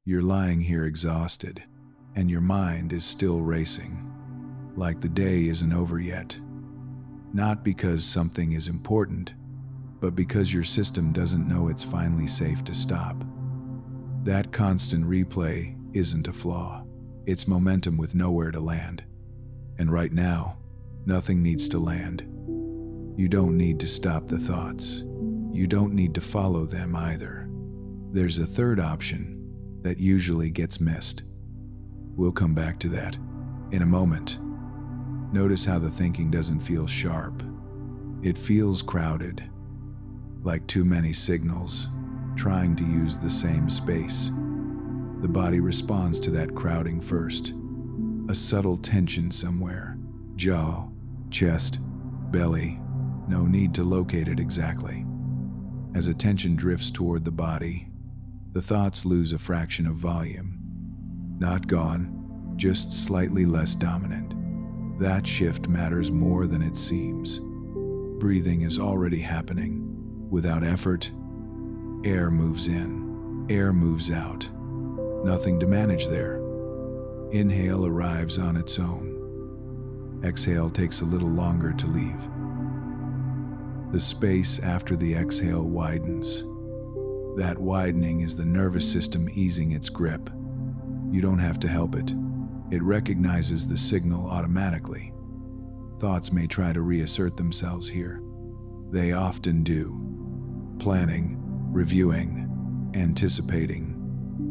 You're lying here exhausted, and your mind is still racing, like the day isn't over yet. Not because something is important, but because your system doesn't know it's finally safe to stop. That constant replay isn't a flaw. It's momentum with nowhere to land. And right now, nothing needs to land. You don't need to stop the thoughts. You don't need to follow them either. There's a third option that usually gets missed. We'll come back to that in a moment. Notice how the thinking doesn't feel sharp. It feels crowded, like too many signals trying to use the same space. The body responds to that crowding first. A subtle tension somewhere. Jaw, chest, belly. No need to locate it exactly. As attention drifts toward the body, the thoughts lose a fraction of volume. Not gone, just slightly less dominant. That shift matters more than it seems. Breathing is already happening. Without effort, air moves in, air moves out. Nothing to manage there. Inhale arrives on its own. Exhale takes a little longer to leave. The space after the exhale widens. That widening is the nervous system easing its grip. You don't have to help it. It recognizes the signal automatically. Thoughts may try to reassert themselves here. They often do. Planning, reviewing, anticipating.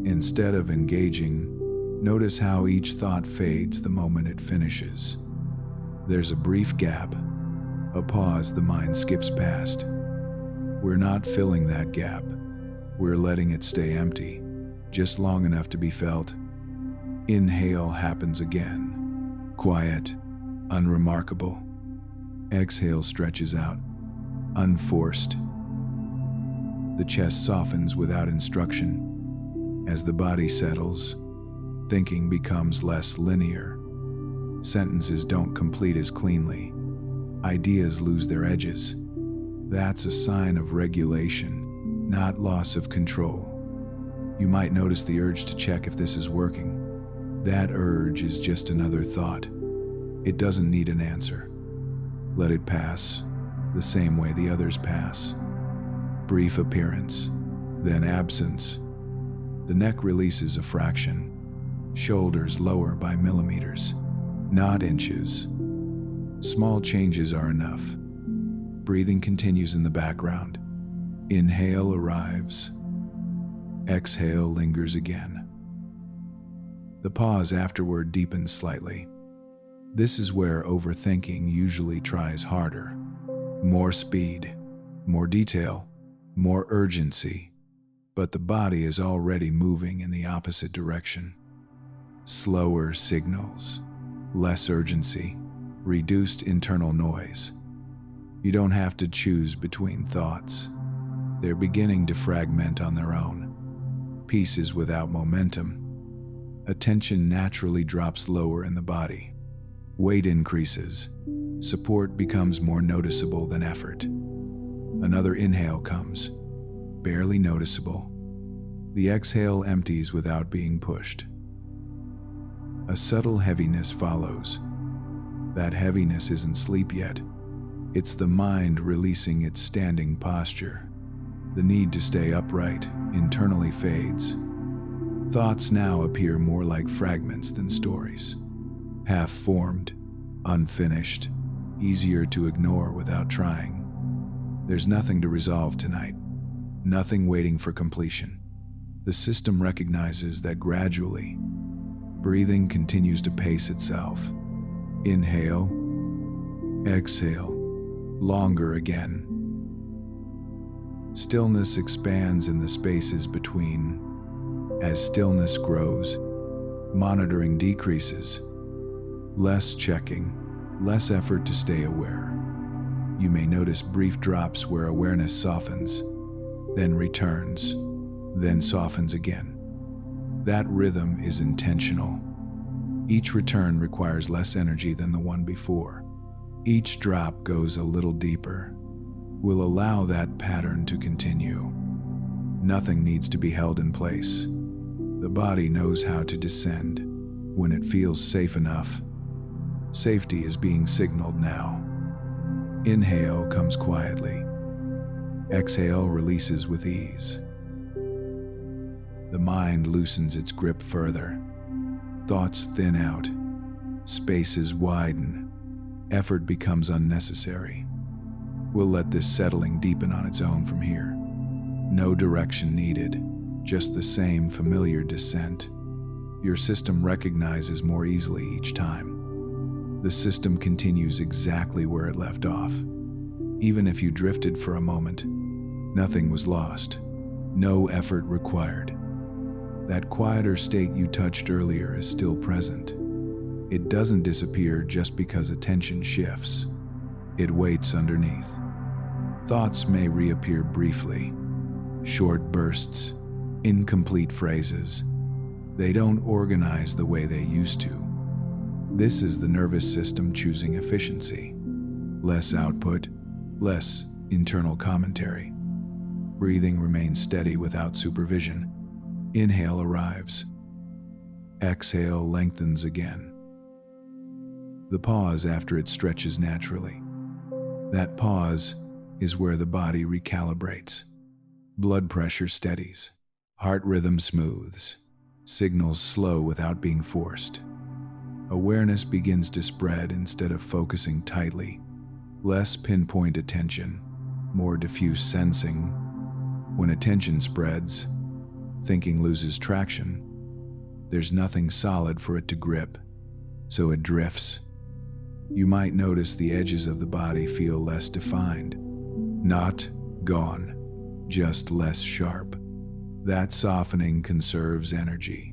Instead of engaging, notice how each thought fades the moment it finishes. There's a brief gap, a pause the mind skips past. We're not filling that gap. We're letting it stay empty, just long enough to be felt. Inhale happens again. Quiet, unremarkable. Exhale stretches out, unforced. The chest softens without instruction. As the body settles, thinking becomes less linear. Sentences don't complete as cleanly. Ideas lose their edges. That's a sign of regulation, not loss of control. You might notice the urge to check if this is working. That urge is just another thought. It doesn't need an answer. Let it pass, the same way the others pass. Brief appearance, then absence. The neck releases a fraction. Shoulders lower by millimeters, not inches. Small changes are enough. Breathing continues in the background. Inhale arrives. Exhale lingers again. The pause afterward deepens slightly. This is where overthinking usually tries harder. More speed, more detail, more urgency. But the body is already moving in the opposite direction. Slower signals, less urgency, reduced internal noise. You don't have to choose between thoughts. They're beginning to fragment on their own. Pieces without momentum. Attention naturally drops lower in the body. Weight increases. Support becomes more noticeable than effort. Another inhale comes, barely noticeable. The exhale empties without being pushed. A subtle heaviness follows. That heaviness isn't sleep yet. It's the mind releasing its standing posture. The need to stay upright internally fades. Thoughts now appear more like fragments than stories. Half-formed, unfinished, easier to ignore without trying. There's nothing to resolve tonight. Nothing waiting for completion. The system recognizes that gradually, breathing continues to pace itself. Inhale, exhale, longer again. Stillness expands in the spaces between. As stillness grows, monitoring decreases. Less checking, less effort to stay aware. You may notice brief drops where awareness softens, then returns, then softens again. That rhythm is intentional. Each return requires less energy than the one before. Each drop goes a little deeper. We'll allow that pattern to continue. Nothing needs to be held in place. The body knows how to descend when it feels safe enough. Safety is being signaled now. Inhale comes quietly. Exhale releases with ease. The mind loosens its grip further. Thoughts thin out. Spaces widen. Effort becomes unnecessary. We'll let this settling deepen on its own from here. No direction needed, just the same familiar descent. Your system recognizes more easily each time. The system continues exactly where it left off. Even if you drifted for a moment, nothing was lost. No effort required. That quieter state you touched earlier is still present. It doesn't disappear just because attention shifts. It waits underneath. Thoughts may reappear briefly, short bursts, incomplete phrases. They don't organize the way they used to. This is the nervous system choosing efficiency. Less output, less internal commentary. Breathing remains steady without supervision. Inhale arrives. Exhale lengthens again. The pause after it stretches naturally. That pause is where the body recalibrates. Blood pressure steadies. Heart rhythm smooths. Signals slow without being forced. Awareness begins to spread instead of focusing tightly. Less pinpoint attention, more diffuse sensing. When attention spreads, thinking loses traction. There's nothing solid for it to grip, so it drifts. You might notice the edges of the body feel less defined. Not gone, just less sharp. That softening conserves energy.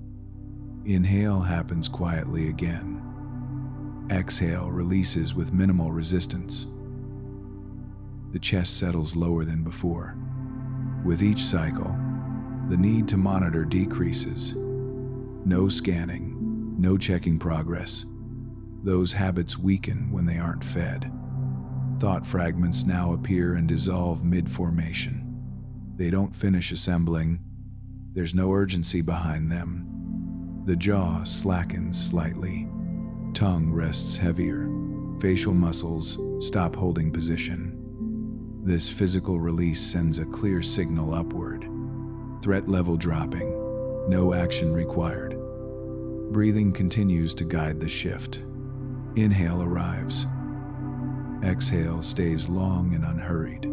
Inhale happens quietly again. Exhale releases with minimal resistance. The chest settles lower than before. With each cycle, the need to monitor decreases. No scanning, no checking progress. Those habits weaken when they aren't fed. Thought fragments now appear and dissolve mid-formation. They don't finish assembling. There's no urgency behind them. The jaw slackens slightly. Tongue rests heavier. Facial muscles stop holding position. This physical release sends a clear signal upward. Threat level dropping. No action required. Breathing continues to guide the shift. Inhale arrives. Exhale stays long and unhurried.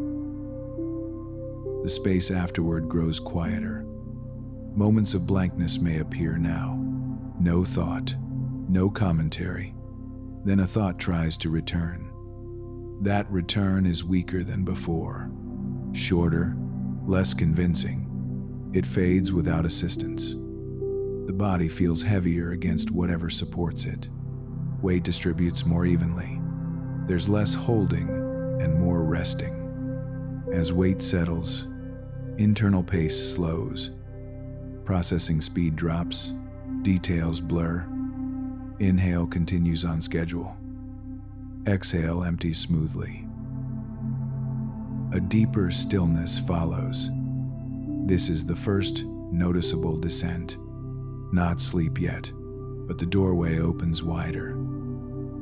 The space afterward grows quieter. Moments of blankness may appear now. No thought, no commentary. Then a thought tries to return. That return is weaker than before. Shorter, less convincing. It fades without assistance. The body feels heavier against whatever supports it. Weight distributes more evenly. There's less holding and more resting. As weight settles, internal pace slows. Processing speed drops. Details blur. Inhale continues on schedule. Exhale empties smoothly. A deeper stillness follows. This is the first noticeable descent. Not sleep yet, but the doorway opens wider.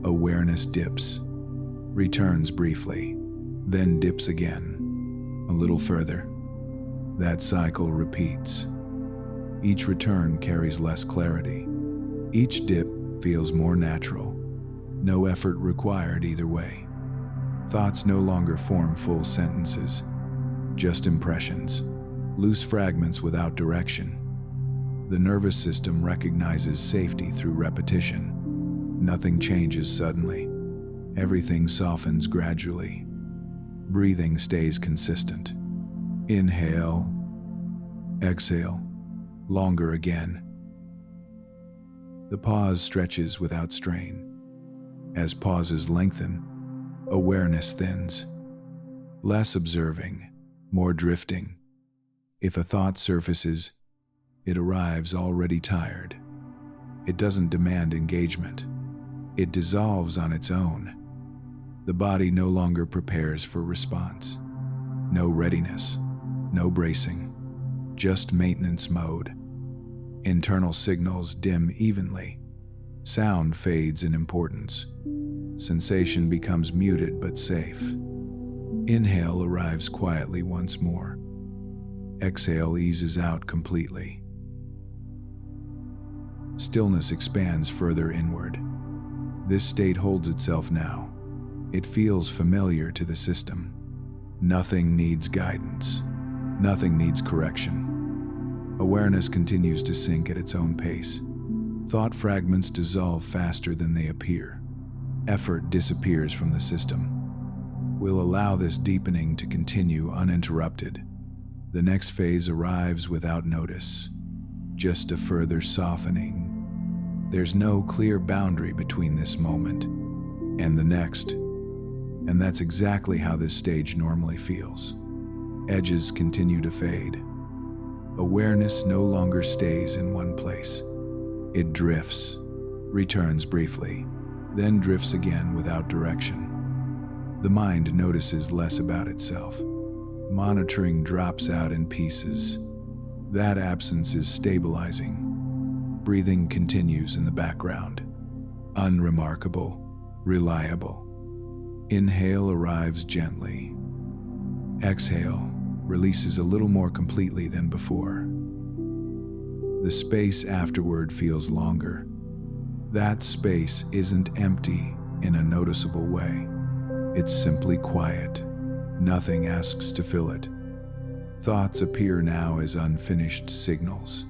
Awareness dips, returns briefly, then dips again, a little further. That cycle repeats. Each return carries less clarity. Each dip feels more natural. No effort required either way. Thoughts no longer form full sentences, just impressions, loose fragments without direction. The nervous system recognizes safety through repetition. Nothing changes suddenly. Everything softens gradually. Breathing stays consistent. Inhale, exhale, longer again. The pause stretches without strain. As pauses lengthen, awareness thins. Less observing, more drifting. If a thought surfaces, it arrives already tired. It doesn't demand engagement. It dissolves on its own. The body no longer prepares for response. No readiness, no bracing, just maintenance mode. Internal signals dim evenly. Sound fades in importance. Sensation becomes muted but safe. Inhale arrives quietly once more. Exhale eases out completely. Stillness expands further inward. This state holds itself now. It feels familiar to the system. Nothing needs guidance. Nothing needs correction. Awareness continues to sink at its own pace. Thought fragments dissolve faster than they appear. Effort disappears from the system. We'll allow this deepening to continue uninterrupted. The next phase arrives without notice, just a further softening. There's no clear boundary between this moment and the next, and that's exactly how this stage normally feels. Edges continue to fade. Awareness no longer stays in one place. It drifts, returns briefly, then drifts again without direction. The mind notices less about itself. Monitoring drops out in pieces. That absence is stabilizing. Breathing continues in the background. Unremarkable, reliable. Inhale arrives gently. Exhale releases a little more completely than before. The space afterward feels longer. That space isn't empty in a noticeable way. It's simply quiet. Nothing asks to fill it. Thoughts appear now as unfinished signals.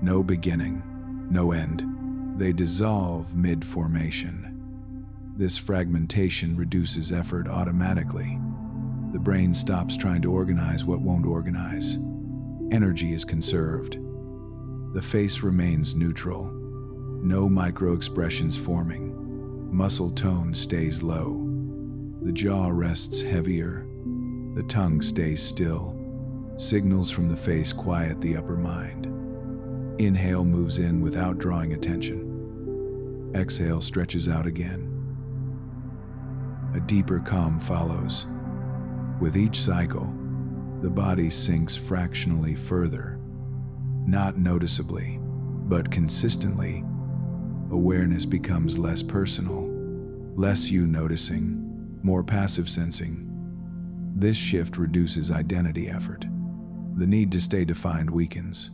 No beginning, no end. They dissolve mid-formation. This fragmentation reduces effort automatically. The brain stops trying to organize what won't organize. Energy is conserved. The face remains neutral. No micro-expressions forming. Muscle tone stays low. The jaw rests heavier. The tongue stays still. Signals from the face quiet the upper mind. Inhale moves in without drawing attention. Exhale stretches out again. A deeper calm follows. With each cycle, the body sinks fractionally further. Not noticeably, but consistently, awareness becomes less personal, less you noticing, more passive sensing. This shift reduces identity effort. The need to stay defined weakens.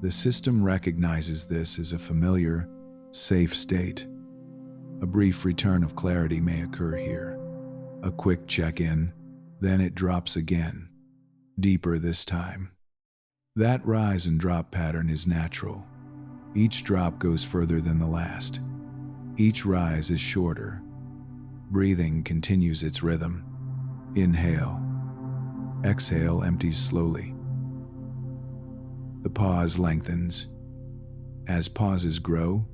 The system recognizes this as a familiar, safe state. A brief return of clarity may occur here. A quick check-in, then it drops again, deeper this time. That rise and drop pattern is natural. Each drop goes further than the last. Each rise is shorter. Breathing continues its rhythm. Inhale. Exhale empties slowly. The pause lengthens. As pauses grow,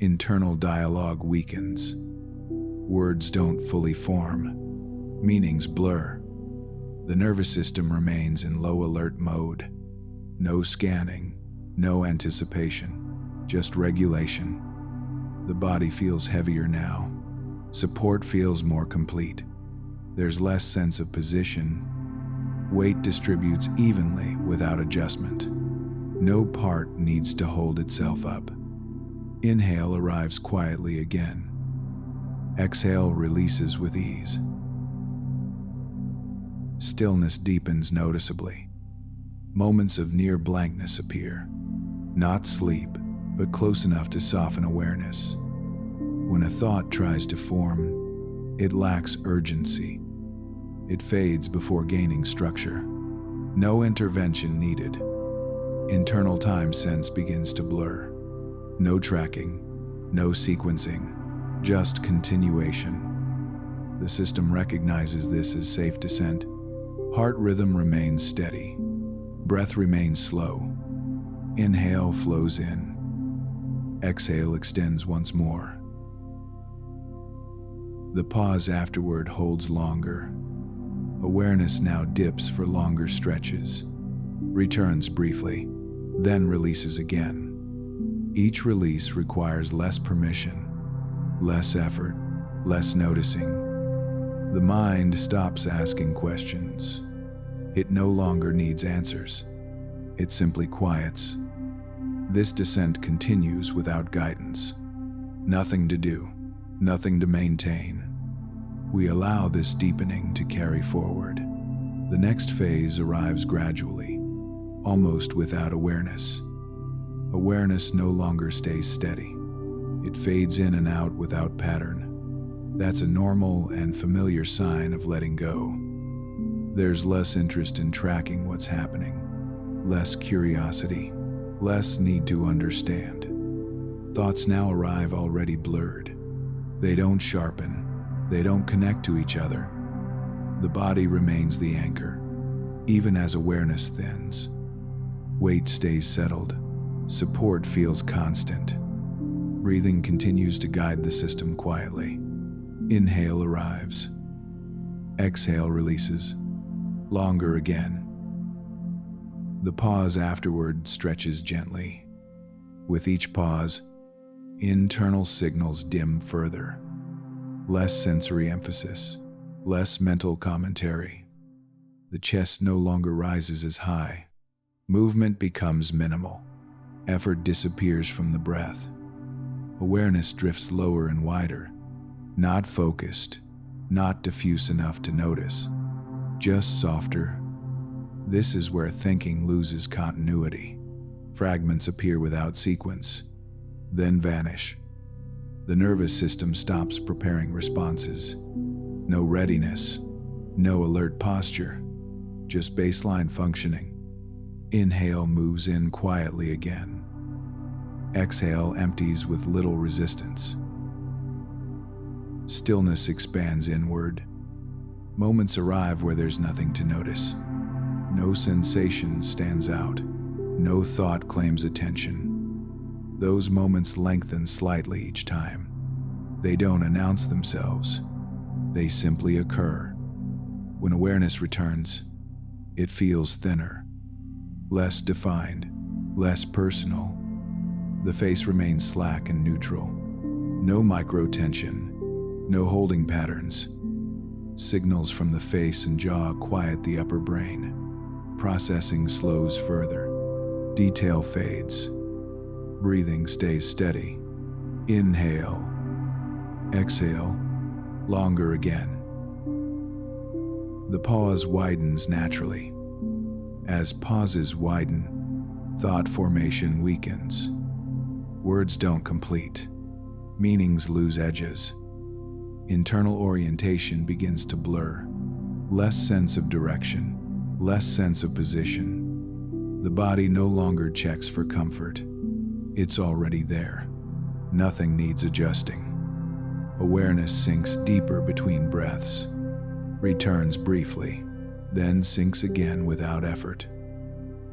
internal dialogue weakens. Words don't fully form. Meanings blur. The nervous system remains in low alert mode. No scanning, no anticipation, just regulation. The body feels heavier now. Support feels more complete. There's less sense of position. Weight distributes evenly without adjustment. No part needs to hold itself up. Inhale arrives quietly again. Exhale releases with ease. Stillness deepens noticeably. Moments of near blankness appear. Not sleep, but close enough to soften awareness. When a thought tries to form, it lacks urgency. It fades before gaining structure. No intervention needed. Internal time sense begins to blur. No tracking, no sequencing, just continuation. The system recognizes this as safe descent. Heart rhythm remains steady. Breath remains slow. Inhale flows in. Exhale extends once more. The pause afterward holds longer. Awareness now dips for longer stretches, returns briefly, then releases again. Each release requires less permission, less effort, less noticing. The mind stops asking questions. It no longer needs answers. It simply quiets. This descent continues without guidance. Nothing to do, nothing to maintain. We allow this deepening to carry forward. The next phase arrives gradually, almost without awareness. Awareness no longer stays steady. It fades in and out without pattern. That's a normal and familiar sign of letting go. There's less interest in tracking what's happening, less curiosity, less need to understand. Thoughts now arrive already blurred. They don't sharpen, they don't connect to each other. The body remains the anchor, even as awareness thins. Weight stays settled, support feels constant. Breathing continues to guide the system quietly. Inhale arrives. Exhale releases. Longer again. The pause afterward stretches gently. With each pause, internal signals dim further. Less sensory emphasis, less mental commentary. The chest no longer rises as high. Movement becomes minimal. Effort disappears from the breath. Awareness drifts lower and wider, not focused, not diffuse enough to notice, just softer. This is where thinking loses continuity. Fragments appear without sequence, then vanish. The nervous system stops preparing responses. No readiness, no alert posture, just baseline functioning. Inhale moves in quietly again. Exhale empties with little resistance. Stillness expands inward. Moments arrive where there's nothing to notice. No sensation stands out. No thought claims attention. Those moments lengthen slightly each time. They don't announce themselves. They simply occur. When awareness returns, it feels thinner, less defined, less personal. The face remains slack and neutral. No micro-tension, no holding patterns. Signals from the face and jaw quiet the upper brain. Processing slows further. Detail fades. Breathing stays steady. Inhale. Exhale. Longer again. The pause widens naturally. As pauses widen, thought formation weakens. Words don't complete. Meanings lose edges. Internal orientation begins to blur. Less sense of direction, less sense of position. The body no longer checks for comfort. It's already there. Nothing needs adjusting. Awareness sinks deeper between breaths, returns briefly, then sinks again without effort.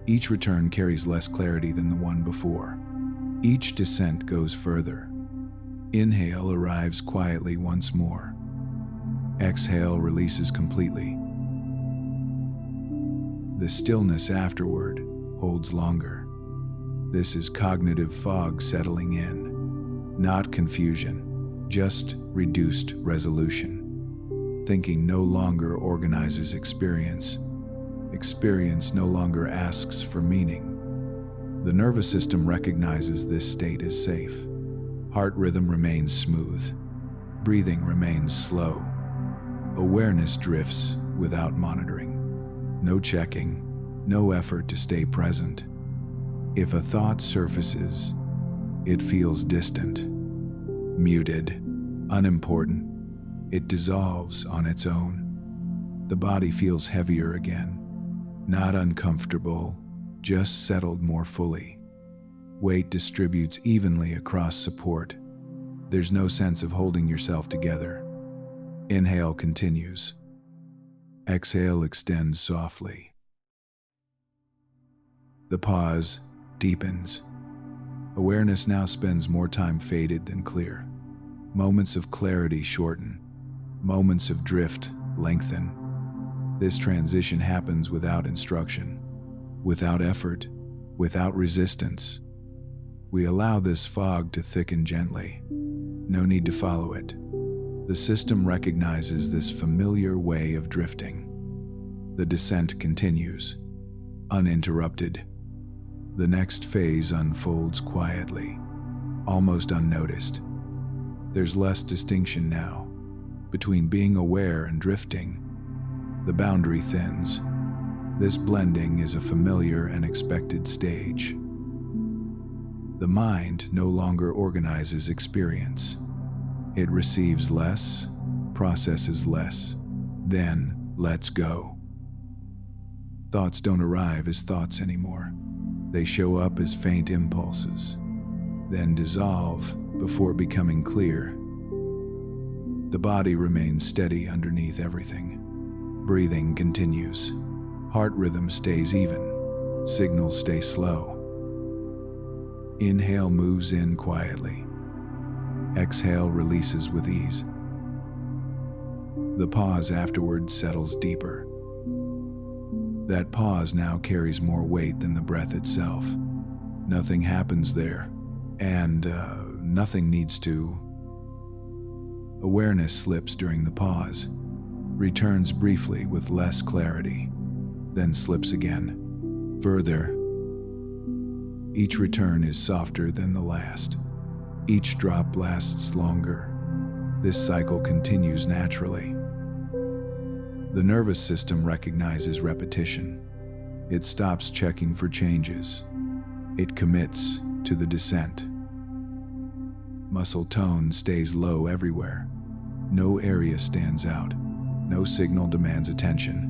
Each return carries less clarity than the one before. Each descent goes further. Inhale arrives quietly once more. Exhale releases completely. The stillness afterward holds longer. This is cognitive fog settling in. Not confusion, just reduced resolution. Thinking no longer organizes experience. Experience no longer asks for meaning. The nervous system recognizes this state as safe. Heart rhythm remains smooth. Breathing remains slow. Awareness drifts without monitoring. No checking, no effort to stay present. If a thought surfaces, it feels distant, muted, unimportant. It dissolves on its own. The body feels heavier again. Not uncomfortable, just settled more fully. Weight distributes evenly across support. There's no sense of holding yourself together. Inhale continues. Exhale extends softly. The pause deepens. Awareness now spends more time faded than clear. Moments of clarity shorten. Moments of drift lengthen. This transition happens without instruction, without effort, without resistance. We allow this fog to thicken gently. No need to follow it. The system recognizes this familiar way of drifting. The descent continues, uninterrupted. The next phase unfolds quietly, almost unnoticed. There's less distinction now between being aware and drifting. The boundary thins. This blending is a familiar and expected stage. The mind no longer organizes experience. It receives less, processes less, then lets go. Thoughts don't arrive as thoughts anymore. They show up as faint impulses, then dissolve before becoming clear. The body remains steady underneath everything. Breathing continues. Heart rhythm stays even. Signals stay slow. Inhale moves in quietly. Exhale releases with ease. The pause afterward settles deeper. That pause now carries more weight than the breath itself. Nothing happens there, and nothing needs to. Awareness slips during the pause, returns briefly with less clarity, then slips again, further. Each return is softer than the last. Each drop lasts longer. This cycle continues naturally. The nervous system recognizes repetition. It stops checking for changes. It commits to the descent. Muscle tone stays low everywhere. No area stands out. No signal demands attention.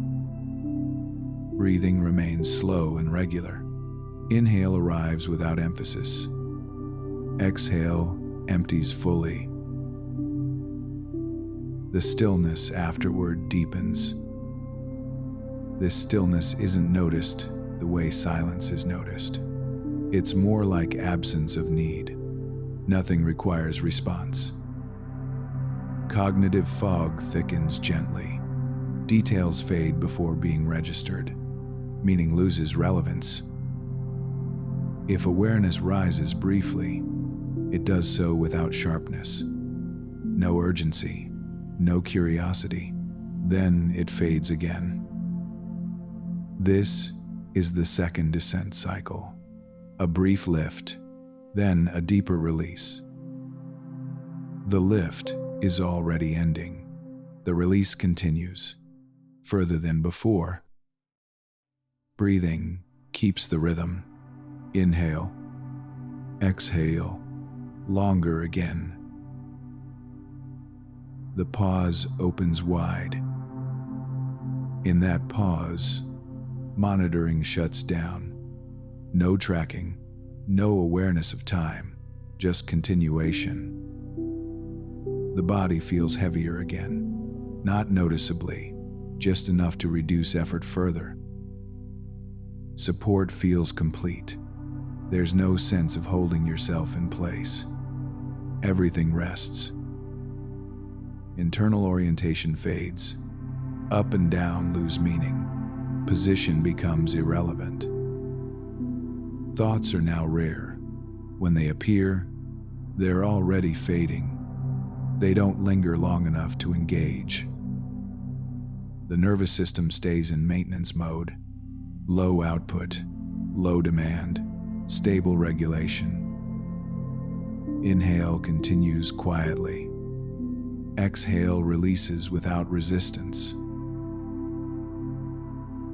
Breathing remains slow and regular. Inhale arrives without emphasis. Exhale empties fully. The stillness afterward deepens. This stillness isn't noticed the way silence is noticed. It's more like absence of need. Nothing requires response. Cognitive fog thickens gently. Details fade before being registered. Meaning loses relevance. If awareness rises briefly, it does so without sharpness. No urgency, no curiosity. Then it fades again. This is the second descent cycle. A brief lift, then a deeper release. The lift is already ending. The release continues, further than before. Breathing keeps the rhythm. Inhale, exhale, longer again. The pause opens wide. In that pause, monitoring shuts down. No tracking, no awareness of time, just continuation. The body feels heavier again, not noticeably, just enough to reduce effort further. Support feels complete. There's no sense of holding yourself in place. Everything rests. Internal orientation fades. Up and down lose meaning. Position becomes irrelevant. Thoughts are now rare. When they appear, they're already fading. They don't linger long enough to engage. The nervous system stays in maintenance mode. Low output, low demand, stable regulation. Inhale continues quietly. Exhale releases without resistance.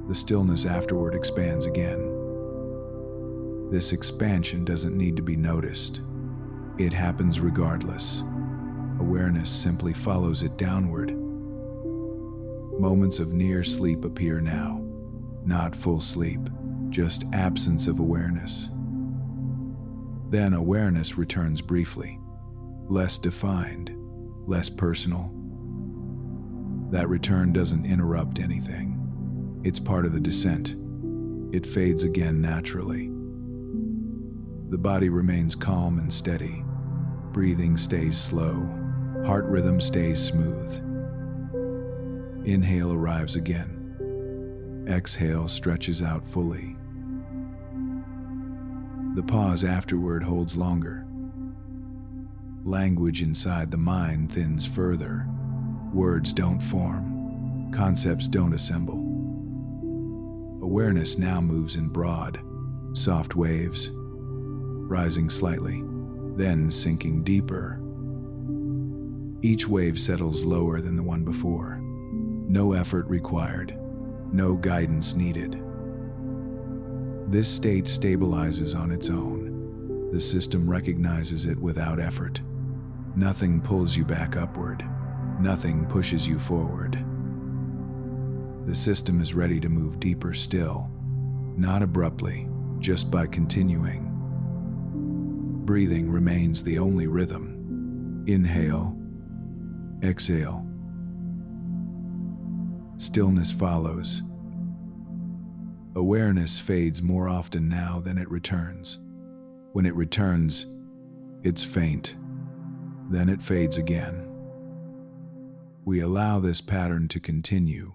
The stillness afterward expands again. This expansion doesn't need to be noticed. It happens regardless. Awareness simply follows it downward. Moments of near sleep appear now. Not full sleep, just absence of awareness. Then awareness returns briefly, less defined, less personal. That return doesn't interrupt anything. It's part of the descent. It fades again naturally. The body remains calm and steady. Breathing stays slow. Heart rhythm stays smooth. Inhale arrives again. Exhale stretches out fully. The pause afterward holds longer. Language inside the mind thins further. Words don't form. Concepts don't assemble. Awareness now moves in broad, Soft waves, rising slightly, then sinking deeper. Each wave settles lower than the one before. No effort required, no guidance needed. This state stabilizes on its own. The system recognizes it without effort. Nothing pulls you back upward. Nothing pushes you forward. The system is ready to move deeper still, not abruptly, just by continuing. Breathing remains the only rhythm. Inhale, exhale. Stillness follows. Awareness fades more often now than it returns. When it returns, it's faint. Then it fades again. We allow this pattern to continue.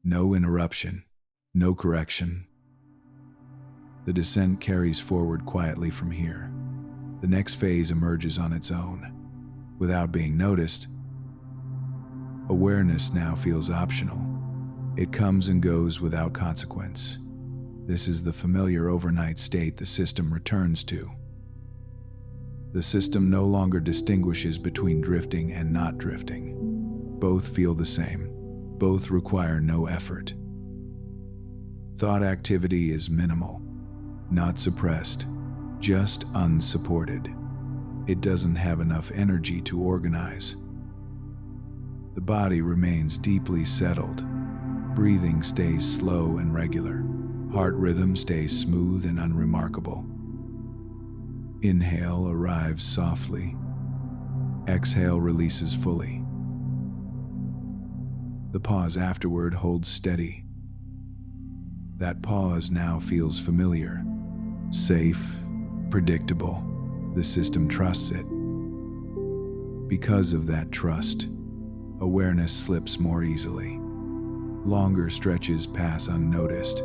No interruption, no correction. The descent carries forward quietly from here. The next phase emerges on its own. Without being noticed, awareness now feels optional. It comes and goes without consequence. This is the familiar overnight state the system returns to. The system no longer distinguishes between drifting and not drifting. Both feel the same. Both require no effort. Thought activity is minimal, not suppressed, just unsupported. It doesn't have enough energy to organize. The body remains deeply settled. Breathing stays slow and regular. Heart rhythm stays smooth and unremarkable. Inhale arrives softly. Exhale releases fully. The pause afterward holds steady. That pause now feels familiar, safe, predictable. The system trusts it. Because of that trust, awareness slips more easily. Longer stretches pass unnoticed.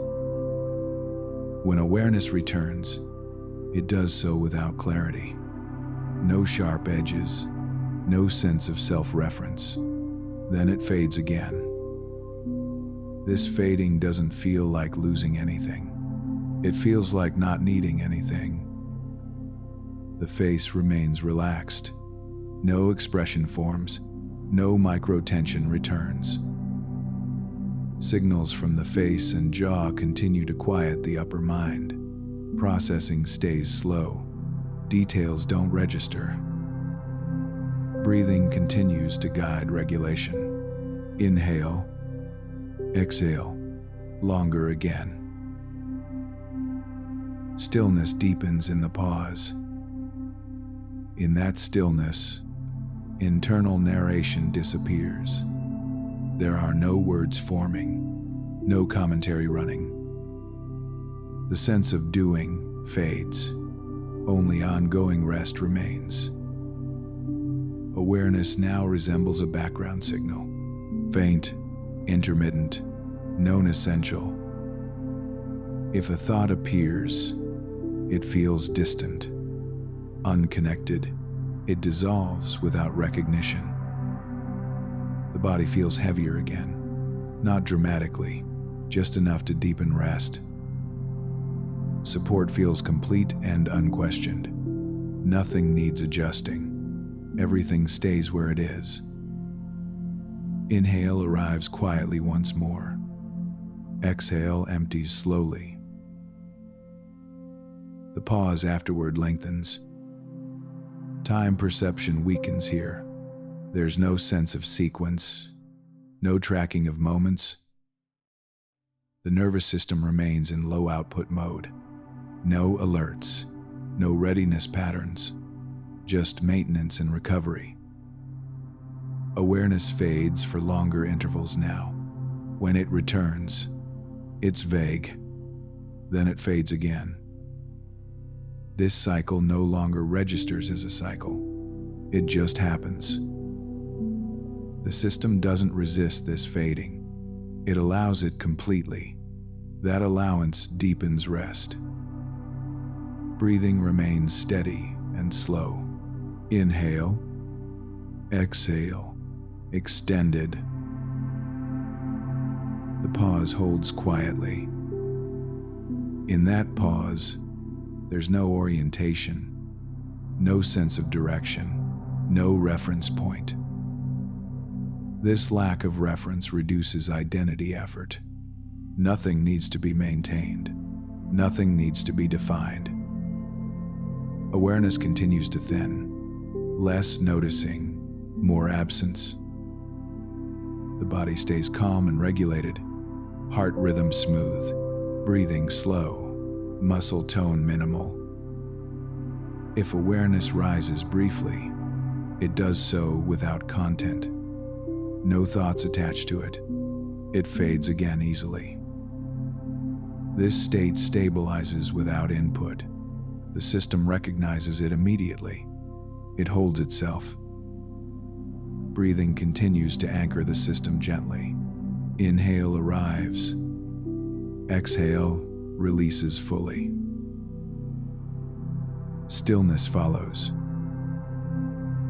When awareness returns, it does so without clarity. No sharp edges, no sense of self-reference. Then it fades again. This fading doesn't feel like losing anything. It feels like not needing anything. The face remains relaxed. No expression forms. No micro-tension returns. Signals from the face and jaw continue to quiet the upper mind. Processing stays slow. Details don't register. Breathing continues to guide regulation. Inhale, exhale, longer again. Stillness deepens in the pause. In that stillness, internal narration disappears. There are no words forming, no commentary running. The sense of doing fades. Only ongoing rest remains. Awareness now resembles a background signal. Faint, intermittent, non-essential. If a thought appears, it feels distant, unconnected. It dissolves without recognition. The body feels heavier again, not dramatically, just enough to deepen rest. Support feels complete and unquestioned. Nothing needs adjusting. Everything stays where it is. Inhale arrives quietly once more. Exhale empties slowly. The pause afterward lengthens. Time perception weakens here. There's no sense of sequence, no tracking of moments. The nervous system remains in low output mode. No alerts, no readiness patterns, just maintenance and recovery. Awareness fades for longer intervals now. When it returns, it's vague, then it fades again. This cycle no longer registers as a cycle. It just happens. The system doesn't resist this fading. It allows it completely. That allowance deepens rest. Breathing remains steady and slow. Inhale, exhale, extended. The pause holds quietly. In that pause, there's no orientation, no sense of direction, no reference point. This lack of reference reduces identity effort. Nothing needs to be maintained. Nothing needs to be defined. Awareness continues to thin. Less noticing, more absence. The body stays calm and regulated. Heart rhythm smooth. Breathing slow. Muscle tone minimal. If awareness rises briefly, it does so without content. No thoughts attached to it. It fades again easily. This state stabilizes without input. The system recognizes it immediately. It holds itself. Breathing continues to anchor the system gently. Inhale arrives. Exhale releases fully. Stillness follows.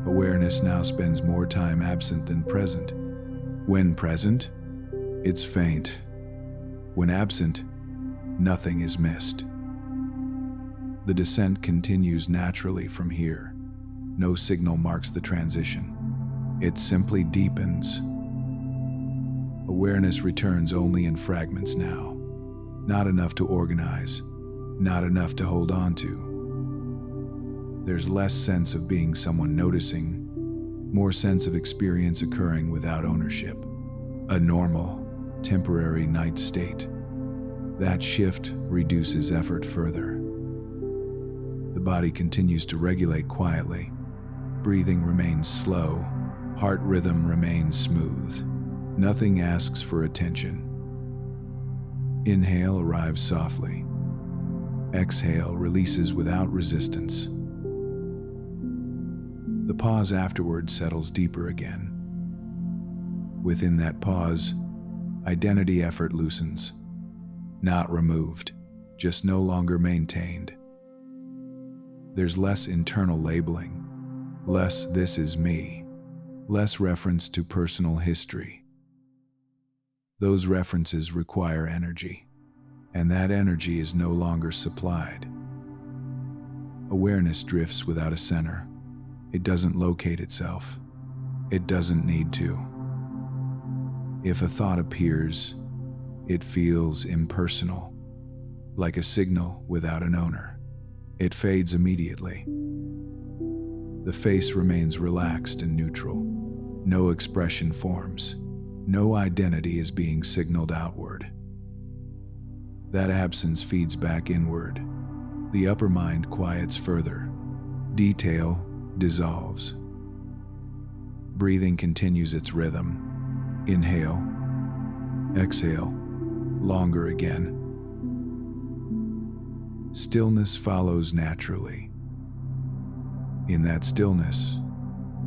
Awareness now spends more time absent than present. When present, it's faint. When absent, nothing is missed. The descent continues naturally from here. No signal marks the transition. It simply deepens. Awareness returns only in fragments now. Not enough to organize, not enough to hold on to. There's less sense of being someone noticing, more sense of experience occurring without ownership. A normal, temporary night state. That shift reduces effort further. The body continues to regulate quietly. Breathing remains slow. Heart rhythm remains smooth. Nothing asks for attention. Inhale arrives softly. Exhale releases without resistance. The pause afterward settles deeper again. Within that pause, identity effort loosens. Not removed, just no longer maintained. There's less internal labeling, less "this is me," less reference to personal history. Those references require energy, and that energy is no longer supplied. Awareness drifts without a center. It doesn't locate itself. It doesn't need to. If a thought appears, it feels impersonal, like a signal without an owner. It fades immediately. The face remains relaxed and neutral. No expression forms. No identity is being signaled outward. That absence feeds back inward. The upper mind quiets further. Detail dissolves. Breathing continues its rhythm. Inhale, exhale, longer again. Stillness follows naturally. In that stillness,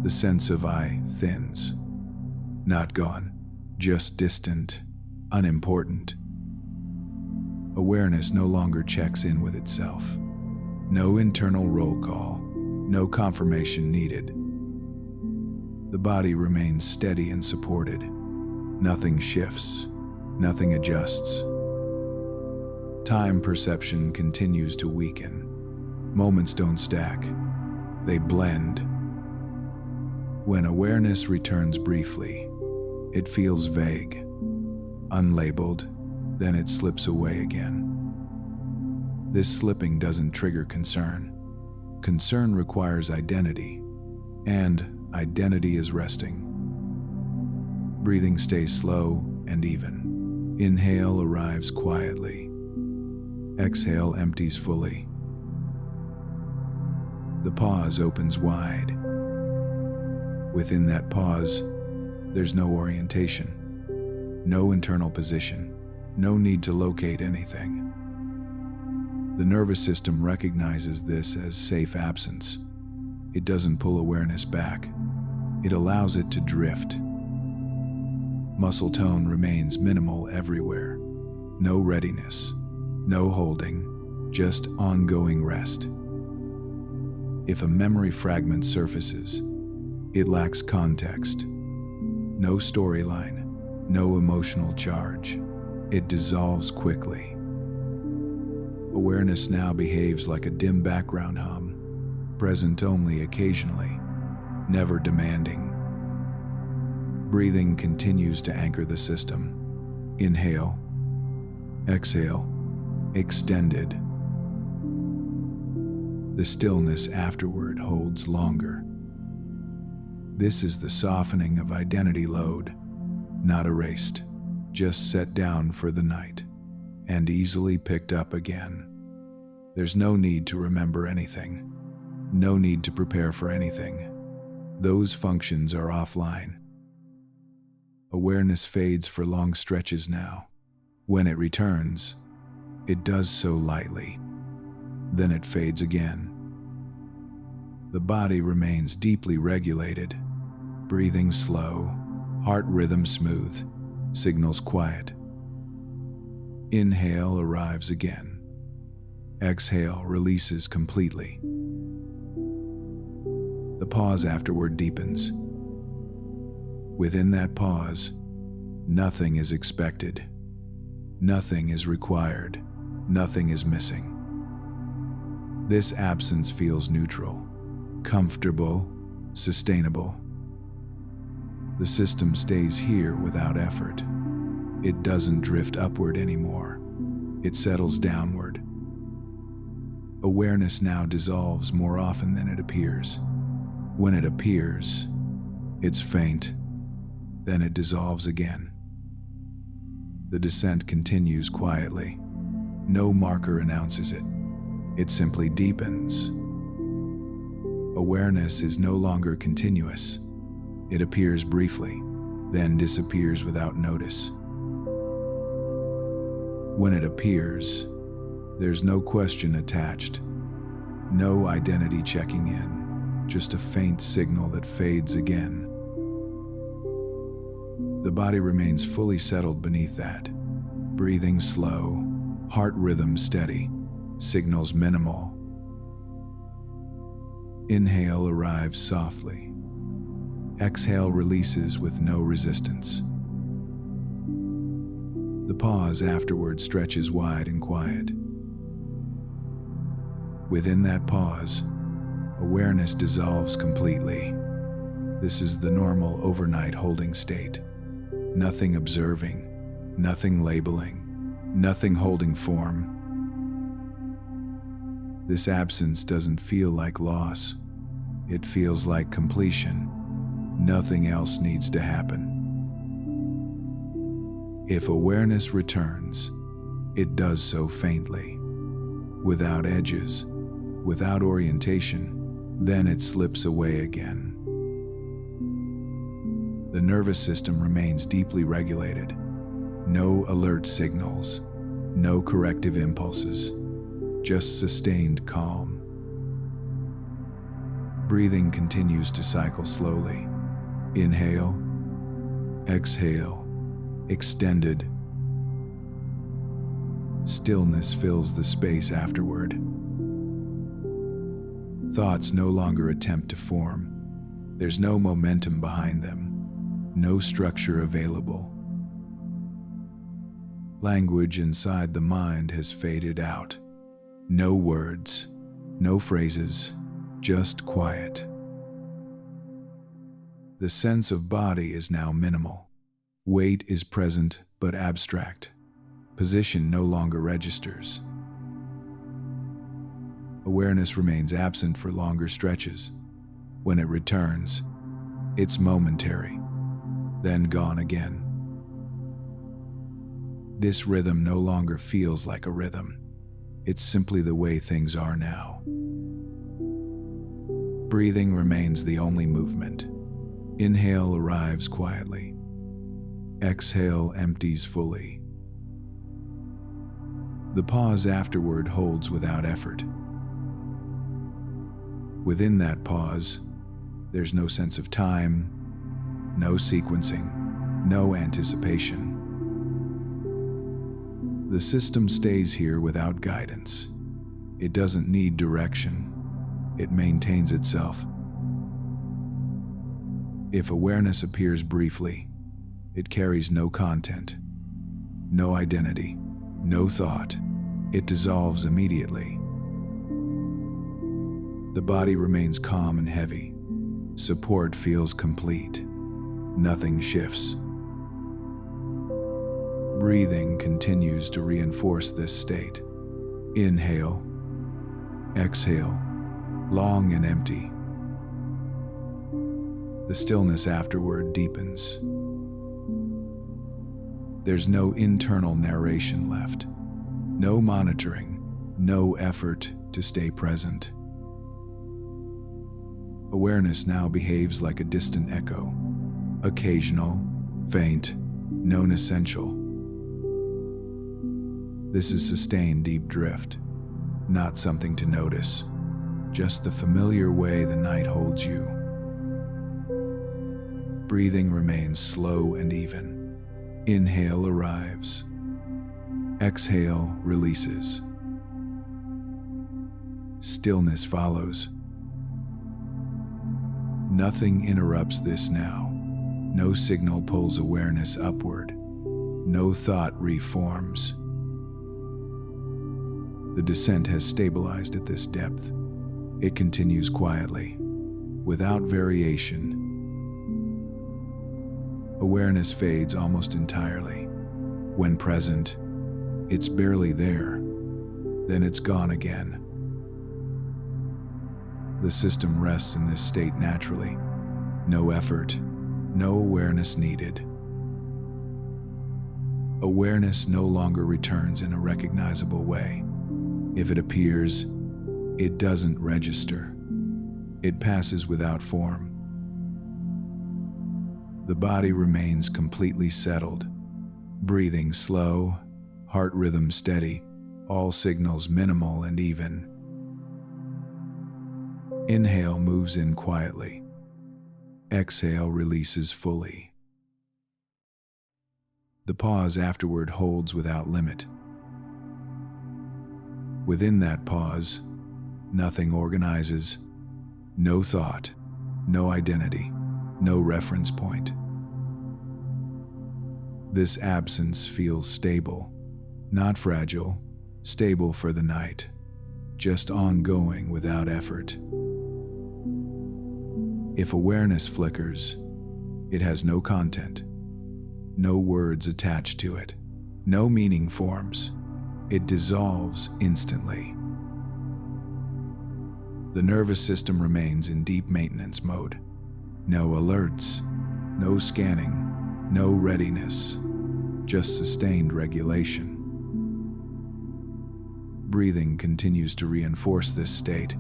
the sense of I thins. Not gone, just distant, unimportant. Awareness no longer checks in with itself. No internal roll call, no confirmation needed. The body remains steady and supported. Nothing shifts, nothing adjusts. Time perception continues to weaken. Moments don't stack, they blend. When awareness returns briefly, it feels vague, unlabeled, then it slips away again. This slipping doesn't trigger concern. Concern requires identity, and identity is resting. Breathing stays slow and even. Inhale arrives quietly. Exhale empties fully. The pause opens wide. Within that pause, there's no orientation, no internal position, no need to locate anything. The nervous system recognizes this as safe absence. It doesn't pull awareness back. It allows it to drift. Muscle tone remains minimal everywhere. No readiness, no holding, just ongoing rest. If a memory fragment surfaces, it lacks context. No storyline, no emotional charge. It dissolves quickly. Awareness now behaves like a dim background hum, present only occasionally, never demanding. Breathing continues to anchor the system. Inhale, exhale, extended. The stillness afterward holds longer. This is the softening of identity load, not erased, just set down for the night, and easily picked up again. There's no need to remember anything, no need to prepare for anything. Those functions are offline. Awareness fades for long stretches now. When it returns, it does so lightly. Then it fades again. The body remains deeply regulated, breathing slow, heart rhythm smooth, signals quiet. Inhale arrives again. Exhale releases completely. The pause afterward deepens. Within that pause, nothing is expected. Nothing is required. Nothing is missing. This absence feels neutral, comfortable, sustainable. The system stays here without effort. It doesn't drift upward anymore. It settles downward. Awareness now dissolves more often than it appears. When it appears, it's faint, then it dissolves again. The descent continues quietly. No marker announces it. It simply deepens. Awareness is no longer continuous. It appears briefly, then disappears without notice. When it appears, there's no question attached, no identity checking in, just a faint signal that fades again. The body remains fully settled beneath that, breathing slow, heart rhythm steady, signals minimal. Inhale arrives softly. Exhale releases with no resistance. The pause afterward stretches wide and quiet. Within that pause, awareness dissolves completely. This is the normal overnight holding state. Nothing observing, nothing labeling, nothing holding form. This absence doesn't feel like loss. It feels like completion. Nothing else needs to happen. If awareness returns, it does so faintly, without edges, without orientation, then it slips away again. The nervous system remains deeply regulated. No alert signals, no corrective impulses, just sustained calm. Breathing continues to cycle slowly. Inhale, exhale, extended. Stillness fills the space afterward. Thoughts no longer attempt to form. There's no momentum behind them, no structure available. Language inside the mind has faded out. No words, no phrases, just quiet. The sense of body is now minimal. Weight is present but abstract. Position no longer registers. Awareness remains absent for longer stretches. When it returns, it's momentary, then gone again. This rhythm no longer feels like a rhythm. It's simply the way things are now. Breathing remains the only movement. Inhale arrives quietly. Exhale empties fully. The pause afterward holds without effort. Within that pause, there's no sense of time, no sequencing, no anticipation. The system stays here without guidance. It doesn't need direction. It maintains itself. If awareness appears briefly, it carries no content, no identity, no thought. It dissolves immediately. The body remains calm and heavy. Support feels complete. Nothing shifts. Breathing continues to reinforce this state. Inhale, exhale, long and empty. The stillness afterward deepens. There's no internal narration left. No monitoring, no effort to stay present. Awareness now behaves like a distant echo, occasional, faint, non-essential. This is sustained deep drift, not something to notice, just the familiar way the night holds you. Breathing remains slow and even. Inhale arrives. Exhale releases. Stillness follows. Nothing interrupts this now. No signal pulls awareness upward. No thought reforms. The descent has stabilized at this depth. It continues quietly, without variation. Awareness fades almost entirely. When present, it's barely there. Then it's gone again. The system rests in this state naturally. No effort, no awareness needed. Awareness no longer returns in a recognizable way. If it appears, it doesn't register. It passes without form. The body remains completely settled, breathing slow, heart rhythm steady, all signals minimal and even. Inhale moves in quietly. Exhale releases fully. The pause afterward holds without limit. Within that pause, nothing organizes, no thought, no identity, no reference point. This absence feels stable, not fragile, stable for the night, just ongoing without effort. If awareness flickers, it has no content, no words attached to it, no meaning forms. It dissolves instantly. The nervous system remains in deep maintenance mode. No alerts, no scanning, no readiness, just sustained regulation. Breathing continues to reinforce this state.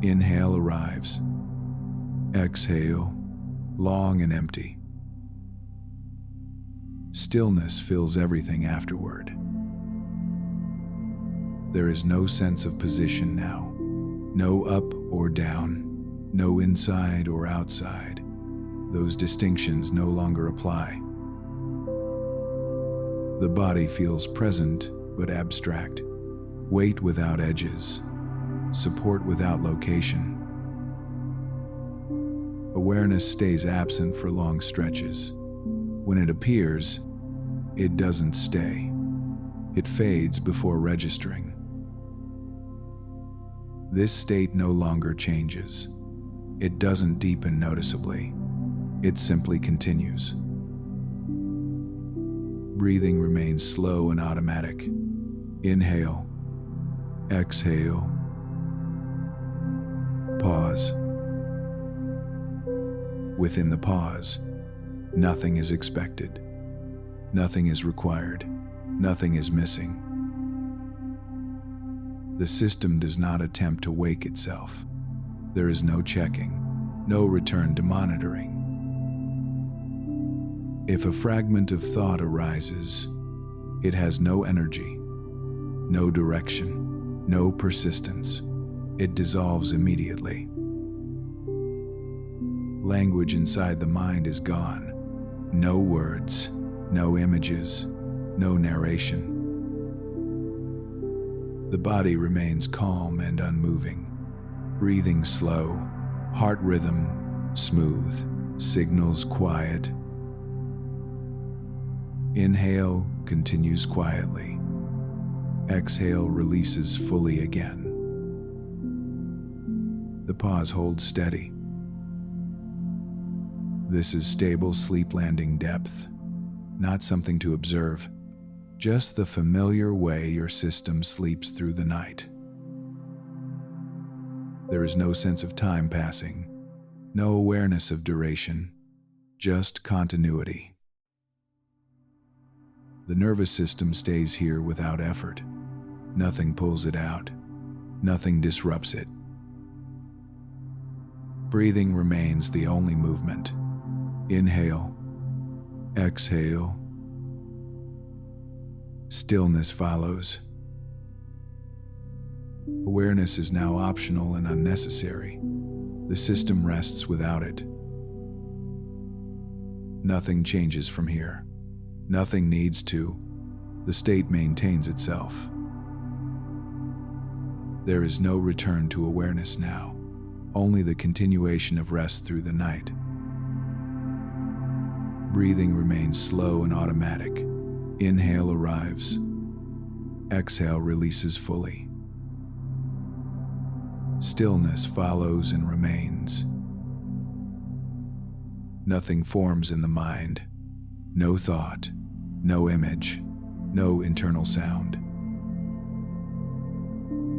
Inhale arrives. Exhale, long and empty. Stillness fills everything afterward. There is no sense of position now. No up or down, no inside or outside. Those distinctions no longer apply. The body feels present but abstract. Weight without edges. Support without location. Awareness stays absent for long stretches. When it appears, it doesn't stay. It fades before registering. This state no longer changes. It doesn't deepen noticeably. It simply continues. Breathing remains slow and automatic. Inhale. Exhale. Pause. Within the pause, nothing is expected. Nothing is required. Nothing is missing. The system does not attempt to wake itself. There is no checking, no return to monitoring. If a fragment of thought arises, it has no energy, no direction, no persistence. It dissolves immediately. Language inside the mind is gone. No words, no images, no narration. The body remains calm and unmoving, breathing slow, heart rhythm smooth, signals quiet. Inhale continues quietly. Exhale releases fully again. The pause holds steady. This is stable sleep landing depth, not something to observe, just the familiar way your system sleeps through the night. There is no sense of time passing, no awareness of duration, just continuity. The nervous system stays here without effort. Nothing pulls it out, nothing disrupts it. Breathing remains the only movement. Inhale, exhale. Stillness follows. Awareness is now optional and unnecessary. The system rests without it. Nothing changes from here. Nothing needs to. The state maintains itself. There is no return to awareness now, only the continuation of rest through the night. Breathing remains slow and automatic. Inhale arrives. Exhale releases fully. Stillness follows and remains. Nothing forms in the mind. No thought, no image, no internal sound.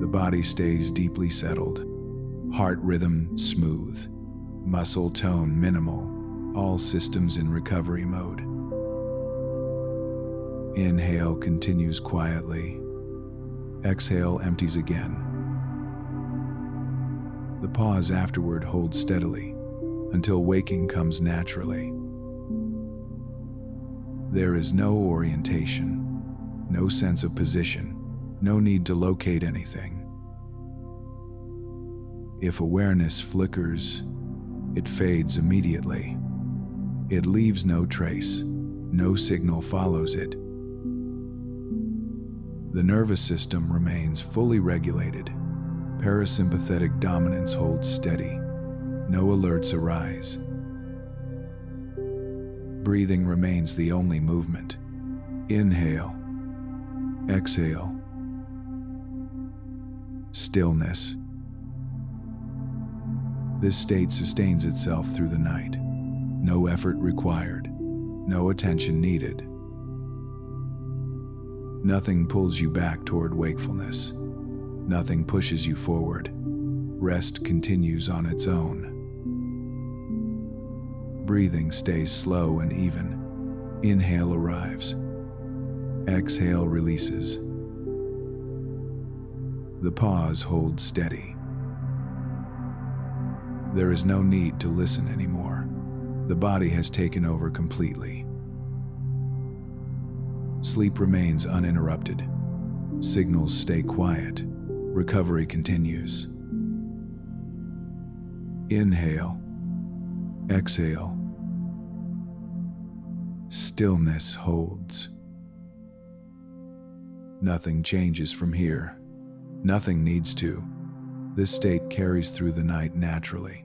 The body stays deeply settled. Heart rhythm smooth. Muscle tone minimal. All systems in recovery mode. Inhale continues quietly. Exhale empties again. The pause afterward holds steadily until waking comes naturally. There is no orientation, no sense of position, no need to locate anything. If awareness flickers, it fades immediately. It leaves no trace, no signal follows it. The nervous system remains fully regulated. Parasympathetic dominance holds steady. No alerts arise. Breathing remains the only movement. Inhale. Exhale. Stillness. This state sustains itself through the night. No effort required. No attention needed. Nothing pulls you back toward wakefulness. Nothing pushes you forward. Rest continues on its own. Breathing stays slow and even. Inhale arrives. Exhale releases. The pause holds steady. There is no need to listen anymore. The body has taken over completely. Sleep remains uninterrupted. Signals stay quiet. Recovery continues. Inhale. Exhale. Stillness holds. Nothing changes from here. Nothing needs to. This state carries through the night naturally.